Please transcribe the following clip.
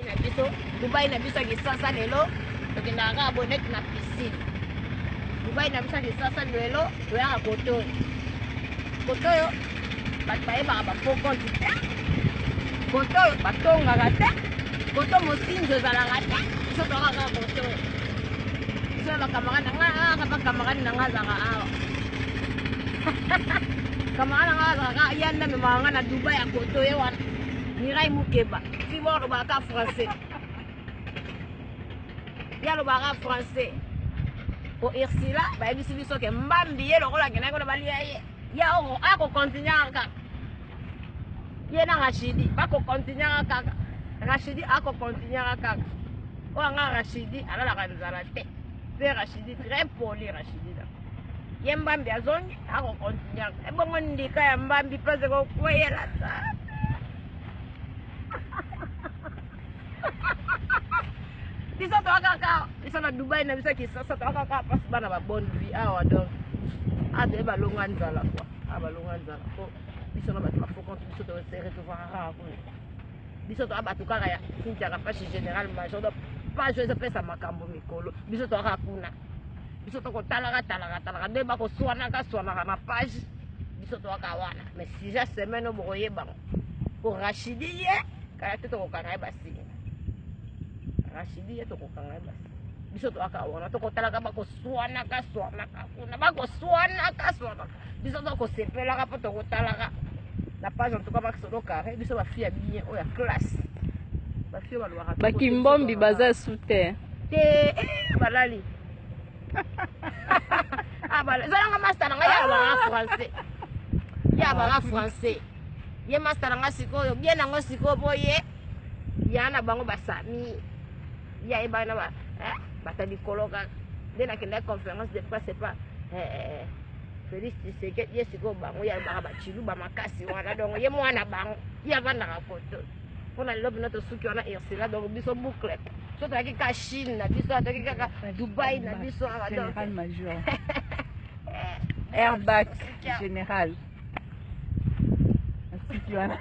na biso Dubai na biso kisasa lelo tokendaka abonet na piscine. Dubai na biso kisasa lelo toyaka kotoyo bato bayebaka bafo konti te, kotoyo batongaka te, koto mosinzo ezalaka te, biso tokaka kotoyo. Biso bakamarade na nga bakamarade na nga azalaka awa kamarade na nga azalaka yanda memaka nga na Dubai ya kotoyo wana Mirai Mukeba si bo lobaka français ya lobaka français po Ursula bayebisi biso ke mbambi ye lokola akendaki kona balia ye ya akokontinuaka kaka ye na Rachidi bakokontinuaka kaka Rachidi akokontinuaka kaka oyo nga Rachidi alalaka nzala te mpe Rachidi très poli Rachidi na ye mbambi azongi akokontinuaka ebongo ndika ya mbambi mpese kokweyela ta biso toakaka biso na Dubai na biso kisasa toakaka pasi bana babone vie awa donc ade balonga nzala kwa balonga nzala po biso na bato bafokonti biso tosere tovakaka kuna biso toa bato kaka ya kintiaka page général major donc page ezopesa makambo mikolo biso toaka kuna biso tokotalaka nde bakoswanaka na page biso toaka wana mais sija semaine bokoyebango po Rachidi ye kaya te tokokanga ye basinga Rachidi ye tokokanga ye basinga biso toaka wana tokotalaka bakoswanaka kuna bakoswanaka biso tokosepelaka po tokotalaka na page en tout cas bakisolo carré biso bafille ya bien oyo ya classe bafille balobaka bakimbombi baza su te balali ezalanga master nanga ya baka français ye master nanga sikoyo bien nango sikoyo po ye ya na bango basami ya ye bana bata likolo kaka nde nakendaki conférence de presse epa Félix Tshisekedi ye sikoyo bango ya baka bachilu bamakasi wana donc ye mwana bango ye avandaka koto mpona lelo bino tosuki wana Ursula donc biso boucle so tozalaki ka Chine na biso atoki kaka Dubai na biso awa général major Airbac général asiki wana